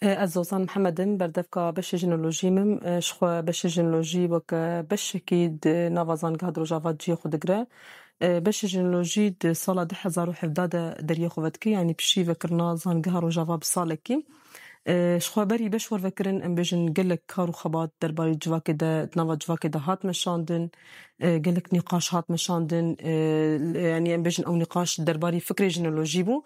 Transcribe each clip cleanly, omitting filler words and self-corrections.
Ez Ozan Mihemedin berdevka beşê jinolojî mim ji xwe beşê jinolojî weke beşekî di nava zangeha di Rojava ciyê xwe digire. Beşê jinolojî di sala 2017 de deriyê xwe vedikir yanî piştî vekirina zangeha Rojava bi salekî. Ji xwe berî beş wir vekirin em bêjin gelek kar û xebat derbarê civakê de di nava civakê de hat meşandin, gelek nîqaş hat meşandin, yanî em bêjin ew nîqaş derbarê fikrê jinolojî bû.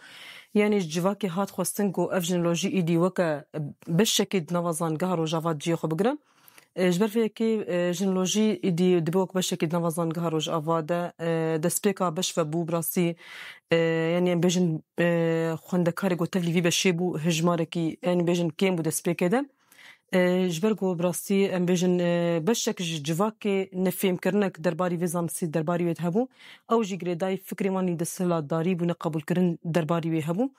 Yani civakê hat xwestin ku ev jinolojî êdî weke beşekê di nava zangeha Rojava ciyê xwe bigire. Ji ber vê yekê jinolojî êdî dibe wek beşekê di nava zangeha Rojava de destpêka beş vebû bi rastî yani em bêjin xwendekarê got tevlî vî beşê bû hejmarekî yani bêjin kêm bû destpêkê de. Ji ber ku bi rastî em bêjin beşek ji civakê nefêmkirinek derbarî vê zanistî derbarî wê hebû ew jî girêdayî fikrê wan î desthilatdarî bû neqebûlkirin derbarî wê hebû.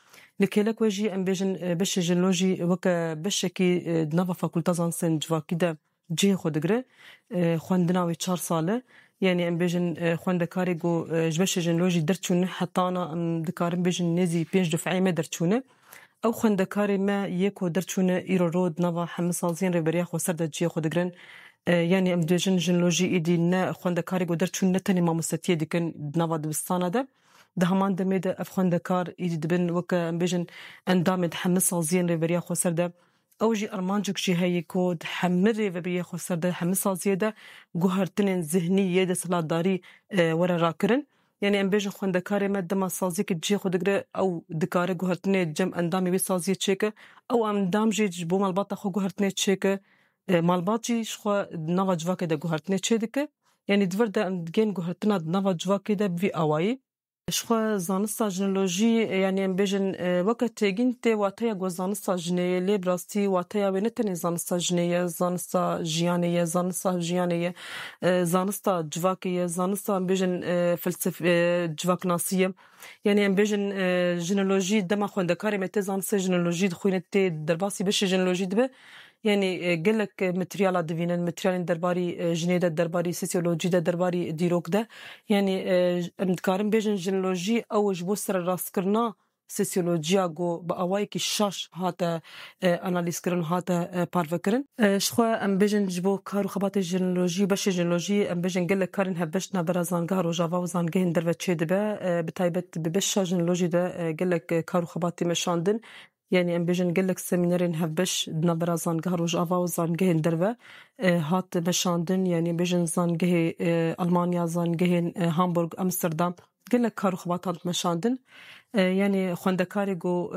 Li kêlek we jî em bêjin beşê jinolojî weke beşekî di nava Fakulta Zanistên Civakî de cihê xwe digire. Xwendina wê 4 sal e. Yani em bêjin xwendekarê ku ji beşê jinolojî derçûne hetana em dikarin bêjin nêzî 5 difeyê me derçûne. Ew xwendekarê me yê ku derçûne îro ro di nava hemûsaziyên rêveberiya Xweser de ciyê xwe digirin. Yani em bêjin jinolojî êdî ne xwendekarê ku derçûn ne tenê mamostetiyê dikin di nava dibistana de. Di heman demê de ev xwendekar êdî dibin weke em bêjin endamê di hemûsaziyên rêveberiya Xweser de. Ew jî armancek jî heye ku di hemû rêveberiya Xweser de hemûsaziyê de guhertinên zihnî yê desthilatdarî were rakirin. Yani em bêjin xwendekarê me dema saziyekê ciyê xwe digire ew dikare guhertinê cem endamê wê saziyê çêke ew endam jî ji bo malbata xwe guhertinê çêke malbat jî ji xwe di nava civakê de guhertinê çê dike. Yani divir de em digên guhertina di nava civakê de bi vî awayî. Ji xwe zanista jinolojî yani em bêjin weke têgîn tê wateya ku zanista jinê ye lê bi rastî wateya wê ne tenê zanista jinê ye, zanista jiyanê ye, zanista jiyanê ye, zanista civakê ye, zanista em bêjin civaknasî ye. Yani em bêjin jinolojî dema xwendekarê me tê zanistê jinolojî dixwîne tê derbasî beşê jinolojî dibe. Yani gelek materyala divînin, materyalên derbarî jinê de derbarî sosyolojî de derbarî dîrok de. Yani em dikarin bêjin jinolojî ew ji bo serrastkirina sosyolojiya ku bi awayekî şaş hate analîzkirin hate parvekirin. Ji xwe em bêjin ji bo kar û xebatê jinolojî beşê jinolojî em bêjin gelek karên hevbeş navbera zangeha Rojava û zangehên derve çê dibe. Bi taybet bi beşa jinolojî de gelek kar û xebatê meşandin. Yani em bêjin gelek semînerên hevbeş di navbera zangeha Rojava û zangehên derve hat meşandin. Yani bêjin zangehê Almanya, zangehên Hamburg, Amsterdam gelek kar û xebat hat meşandin. Yani xwendekarê ku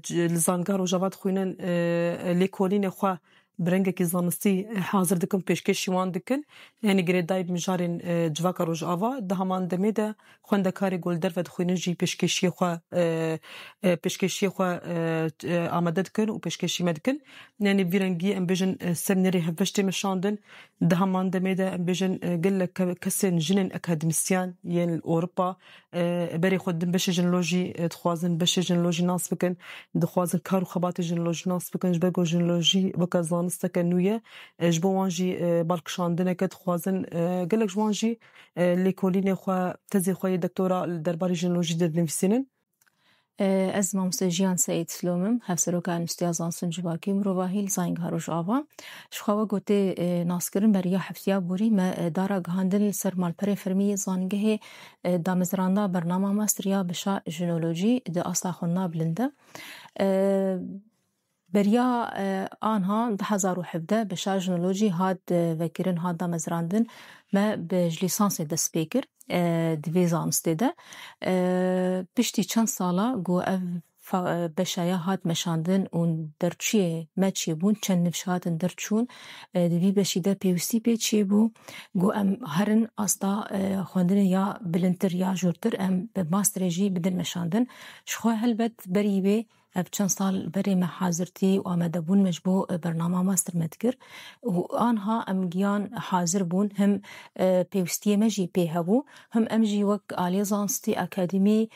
li zangeha Rojava dixwînin lêkolînê xwe bi rengekî zanistî hazir dikin pêşkêşî wan dikin. Yani girêdayî bi mijarên civaka Rojava di heman demê de xwendekarê ku li derve dixwînin jî pêşkêşiyê xwe amade dikin û pêşkêşî me dikin. Yani vî rengî em bêjin semînerê hevbeş tê meşandin. Di heman demê de em bêjin gelek kesên jinên akademîsyen yên li Ewropa berê xwe din beşê jinolojî dixwazin beşê jinolojî nas bikin, dixwazin kar û xebatê jinolojî nas bikin ji ber ku jinolojî weke zanisteke nû ye. Ji bo wan jî balkişandineke dixwazin gelek ji wan jî lêkolînê xwe tezê xwe yê doktora li derbarê jinolojî de dinivîsînin. Ez mamoste Jiyan Seyid Slomim, hevseroka Enstitûya Zanistên Civakî mirovahî li zangeha Rojava. Ji xwe we gotê naskirin beriya heftiya borî me dara gihandin li ser malperê fermî zangehê damezranda bernama masteriya bişa jinolojî di asla xwe bilind e. Beriya anha 2017 bişa jinolojî hat vekirin hat damezrandin me bi ji lîsansê dest pê kir di vê zanistê de. Piştî çend sala ku ev beşaya hat meşandin û derçûyê me çêbûn çend nivş hatin derçûn di vî beşî de pêwîstî pê çêbû ku em herin asta xwendinê ya bilindtir ya jûrtir em bi masterê jî bidin meşandin. Ji xwe helbet berî wê ev çend sal berê me hazirtî û amedebûn me ji bo bernama master me dikir û anha em giyan hazir bûn him pêwîstiyê me jî pê hebû him em jî wek aliyê zanistî akademî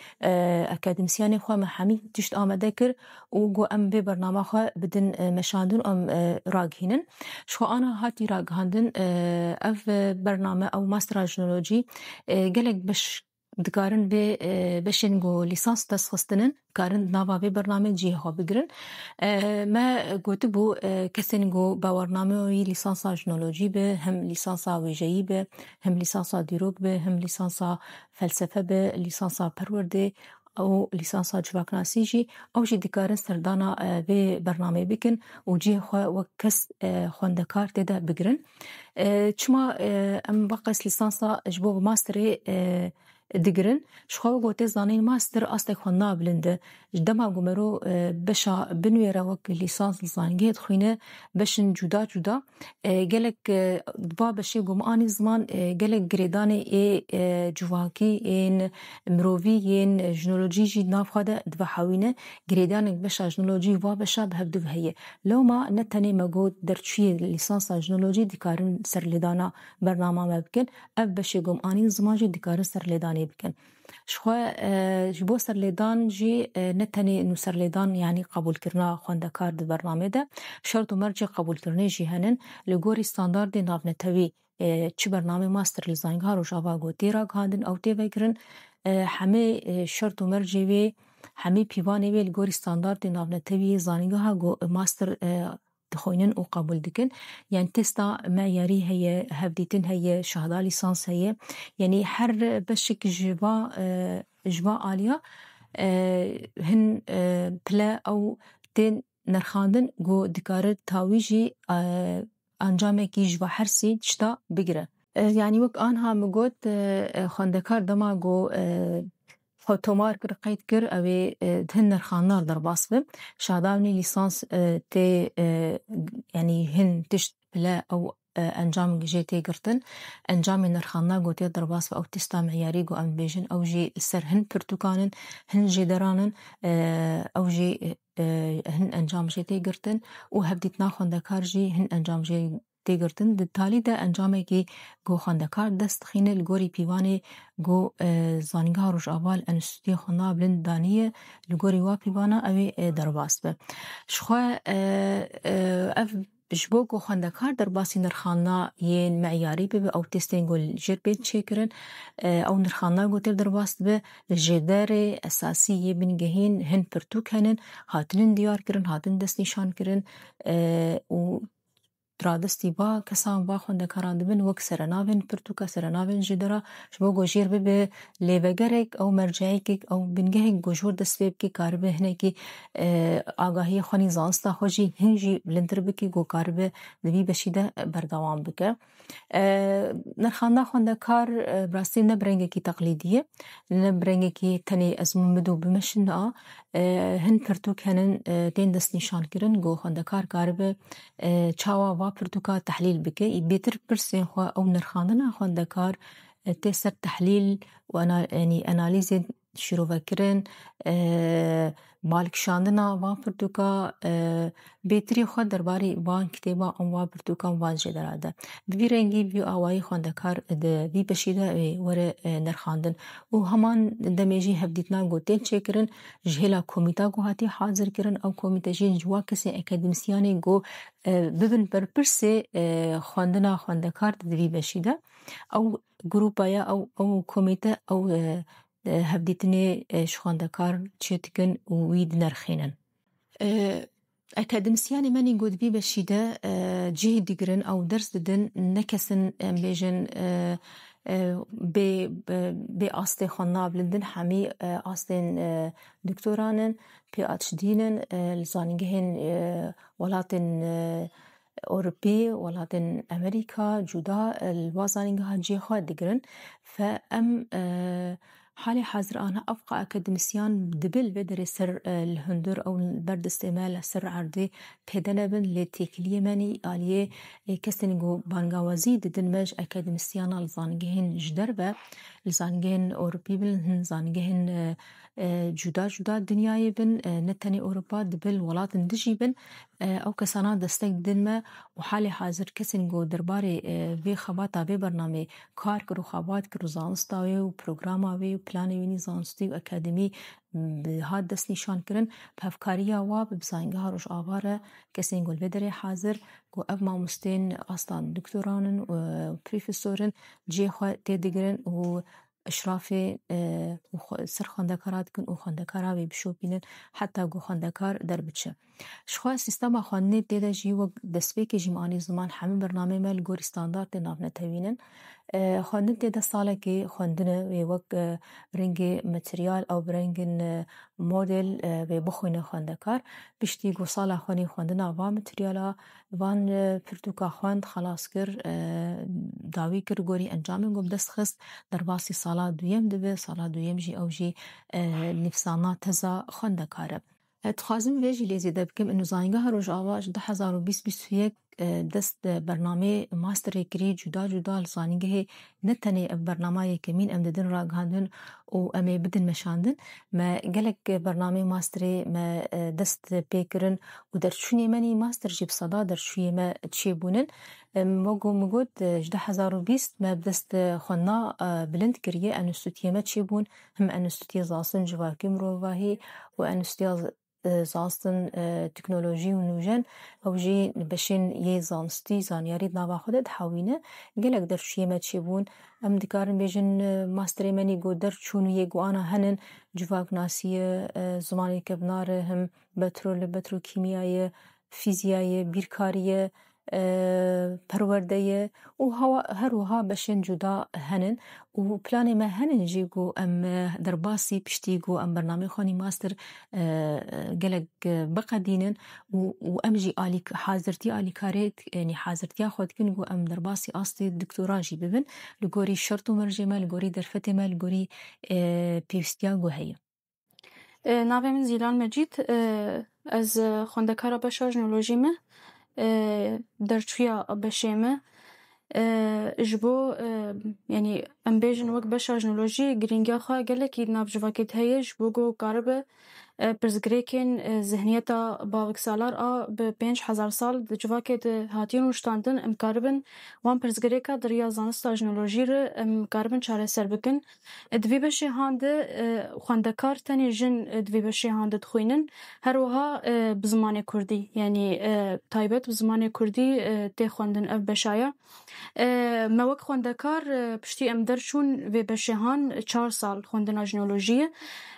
akademîsyenê xwe me hemî tişt amade kir û ku em vê bernama xwe bidin meşandin û em ragihînin. Ji xwe ana hatî ragihandin ev bername ew mastera jinolojî gelek beş دکارن به بشین گو لیسانس تسخستنن کارن ناوا به برنامه جی ها بگرن ما گوت بو کسین گو باورنامه وی لیسانس ژنولوژی به هم لیسانس ویژه‌ای به هم لیسانس دیروگ به هم لیسانس فلسفه به لیسانس پرورده او لیسانس جواکناسی جی او جی دکارن سردانا به برنامه بکن و جی خو و کس خوندکار تدا بگرن چما ام بقیس لیسانس جبو ماستری دگرن شخو گوته زانین ماستر است خنا بلنده جدما گمرو بشا بنویره وک لیسانس زانگیت خوینه بشن جدا جدا گلک با بشی گم آنی زمان گلک گریدان جواکی این مروی این ژنولوژی جی نافخاده دو حوینه گریدان بشا ژنولوژی و بشا به دو هیه لو ما نتنی مگود در چی لیسانس ژنولوژی دکارن سرلیدانا برنامه مبکن اب بشی گم آنی زمان جی دکارن سرلیدانی بکن شخوا جبو سرلیدان جی نتنی نو سرلیدان یعنی قبول کرنا خوندکار د برنامه ده شرط و مرج قبول کرنه جی هنن لگوری استاندارد ناونتوی چی برنامه ماستر لیزانگا رو جاوا گوتی را گاندن او تی بگرن همه شرط و مرج وی همه پیوانه وی لگوری استاندارد ناونتوی زانگا ها گو ماستر دخوینن و قبول دکن یعنی تستا معیاری هي هفدیتن هي شهاده لیسانس هي یعنی هر بشک جوا آلیا هن پلا او تین نرخاندن گو دکاره تاویجی انجامه کی جوا هر سی چتا بگیره یعنی وک آنها مگوت خوندکار دما گو تومار کر قید کر اوی هن نرخاندار در باس به شاداونی لیسانس تی یعنی هن تشت بلا او انجام جی تی گرتن انجام نرخاندار گوتی در باس او تستا معیاری گو ام بیجن او جی سر هن پرتوکانن هن جی درانن او جی هن انجام جی تی گرتن و هبدیت ناخوندکار جی هن انجام جی تیگرتن د تالی ده انجامه کی گو خوندکار دست خینه لگوری پیوانه گو زانگا روش اول انستیتوی خوندا بلند دانیه لگوری وا پیوانا اوی درباست به شخوا اف جبو گو خوندکار درباسی نرخانا یین معیاری به او تستین گو جر بین چیکرن او نرخانا گو تر درباست به جدار اساسی یه بینگهین هن پرتوک هنن هاتنین دیار کرن هاتن دست نشان کرن و درادستی با کسان با خوندکاران دبن وک سرناوین پرتوکا سرناوین جدرا شبو گوشیر به لیوگرک او مرجعیک او بنگهک گوشور دستویب کی کاربه هنه کی آگاهی خونی زانستا خوشی هنجی بلندر بکی گو کاربه دوی بشیده بردوام بکه نرخانده خوندکار براستی نبرنگه کی تقلیدیه نبرنگه کی تنی ازمون بدو بمشن هن پرتوک هنن دین دست نشان کرن گو خوندکار کاربه چاوا و پرتوکا تحلیل بکه بیتر پرسین خوا او نرخاندن خوندکار تسر تحلیل و یعنی انالیز شروع وکرن مالکشاندنا و پرتوکا بیتری خود درباره وان کتابا و پرتوکا وان جدراده بی رنگی بی آوایی خوندکار ده بی بشیده وره نرخاندن و همان دمیجی هفدیتنا گوتین چه کرن جهلا کومیتا گو هاتی حاضر کرن او کومیتا جین جوا کسی اکادمیسیانی گو ببن برپرسه خواندنا خوندکار ده بی بشیده او گروپایا او کومیتا او هفدیتنی شخواندکار چیتکن و وید نرخینن اکادمیسیانی منی گود بی بشیده جه دیگرن او درس ددن نکسن بیجن به آسته خوانا بلندن همی آستین دکتورانن پی آتشدینن لزانگهن ولاتن اوروبی ولاتن امریکا جدا الوازانگه جه خواه دیگرن فام حالي حاضر أنا أبقى أكاديميسيان دبل بدر سر الهندور أو برد استعمال سر عرضي بهدنا بن لتيكلية مني آلية كستنجو بانغاوازي ددنمج أكاديميسيان الزانجهن جدربة الزانجهن أوروبي بن زانجهن جدا جدا دنیای بن نتنی اروپا دبل ولات دجی بن او کسانا دستک دنما و حال حاضر کسین گو درباره وی خباتا وی برنامه کار کرو خبات کرو زانستاوی و پروگراماوی و پلانی وینی زانستی و اکادمی هاد دست نشان کرن پفکاریا و بزاینگه هاروش آواره کسین گو الویدره حاضر گو اف ماموستین آستان دکتورانن و پریفسورن جی خواه تیدگرن و اشرافی سر خواندکارات کن و خواندکارا وی بشوپینن حتی گو خواندکار در بچه شخوا سیستم خواندنی دیده جی و دستپیک جیمانی زمان همه برنامه مل گوری ستاندارد ناف نتوینن خواندن دیده ساله که خواندن وی وک رنگ متریال او برنگ مدل وی بخوینه خواندکار بشتی گو ساله خوانی خواندن آوا متریالا وان پرتوکا خواند خلاص کر داوی کر گوری انجام گو بدست خست در باسی سالا دویم دوی سالا دویم جی او جی نفسانا تزا خواندکاره تخوازم ویجی لیزیده بکم انو زانگاه روژاوا 2021 دست برنامه ماستر کری جدا جدا لزانگه نتنی برنامه کمین ام ددن راگاندن و امی بدن مشاندن ما گلک برنامه ماستری ما دست پیکرن و در چونی منی ماستر جیب صدا در چونی ما چی بونن مگود 2020 ما بدست خنا بلند کریه انستوتیه ما چی بون هم انستوتیه زاسن جواکیم رو واهی و انستوتیه زانستن تکنولوژی و نوجن او جی بشین یه زانستی زانیاری نوا خودت حاوینه گلک در شیمه چی بون ام دکارن بیجن ماستری منی گو در چون یه گوانا هنن جواک ناسیه زمانی که بناره هم بتروکیمیای فیزیای بیرکاریه پرورده و هر وها بشین جدا هنن و پلان ما هنن جی گو ام در باسی پشتی گو ام برنامه خونی ماستر گلک بقدینن و ام جی حاضرتی آلیکاریت یعنی حاضرتی خود کن گو ام در باسی آستی دکتورا جی ببن لگوری شرط و مرجمه لگوری درفت ما لگوری پیوستیا گو هیه ناوی من زیلان مجید از خوندکارا بشا جنولوژیمه در چویا بشیمه جبو یعنی ام بیجن وک بشا جنولوژی گرینگا خواه گلکی ناف جواکت هیه جبو گو کاربه پرزگریکن ذهنیتا باوک سالار به 5000 سال د جواکت هاتیون وشتاندن ام کاربن وان پرزگریکا دریا زانستا جنولوژی رو ام کاربن چاره سر بکن دوی بشی هانده خواندکار تنی جن دوی بشی هانده دخوینن هر وها بزمان کردی یعنی تایبت بزمان کردی تی خواندن اف بشایا موک خواندکار پشتی ام درشون وی بشی هان 4 سال خواندن جنولوژی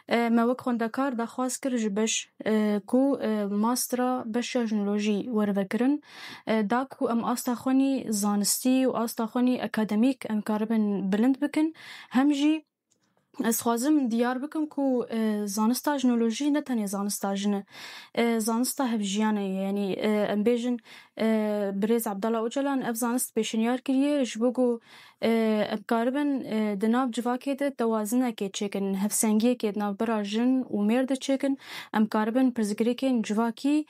موک خواندکار دخواست کر جبش کو ماسترا بش جنولوژی ورودکرن دا کو ام آستاخونی زانستی و آستاخونی اکادمیک ام کاربن بلند بکن همجی از خوازم دیار بکم کو زانستا جنولوژی نه تنی زانستا جنه زانستا هفجیانه یعنی ام بیجن بریز عبدالله اوجلان اف زانست پیشنیار کریه جبوگو ام کاربن دناب جواکه ده توازنه که چکن هفسنگیه که دناب برا جن و مرد چکن ام کاربن پرزگری که جواکی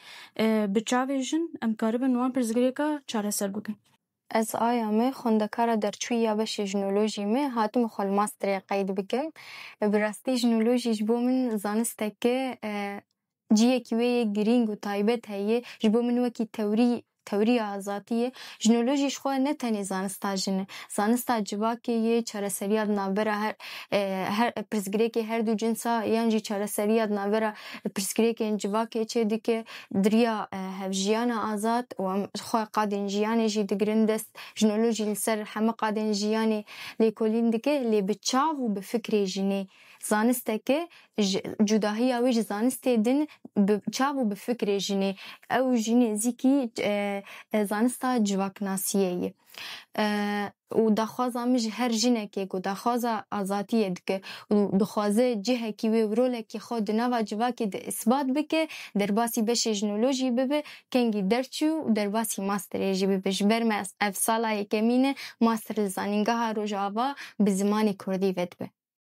بچاوه جن ام کاربن وان پرزگری که چاره سر بکن از آیامه خوندکار در چوی یا بش جنولوژی می هاتم خال ماستر قید بکن براستی جنولوژی جبو من زانسته که جیه کیوی گرینگ و تایبت هیه جبو من وکی تئوری آزادیه جنولوژیش خو نه تنی زانستا جنه زانستا جواکی یه چارەسەریات ناوبەرە هەر پرسگرێکی هەردوو جنسا یانجی چارەسەریات ناوبەرە پرسگرێکێن جواکێ چێ دکێ دریا هەڤژیانە ئازاد و خۆ قادên jiyanê jî digirin dest جنولوژی لەسەر heme qadên jiyanê lêkolîn dike lê bi çav û bi fikrê jinê zanisteke cudahiya wê ji zanistê din bi çav û bi fikrê jinê ew jî nêzîkî zanista civaknasiyê ye û daxwaza min ji her jinekê ku daxwaza azadiyê dike û dixwaze cihekî wê rolekî xwe di nava civakê de isbat bike derbasî beşê jinolojî bibe kengî derçû û derbasî masterê jî bibe ji ber me ev sala yekemîn e master li zanîngeha Rojava bi zimanê Kurdî vedibe.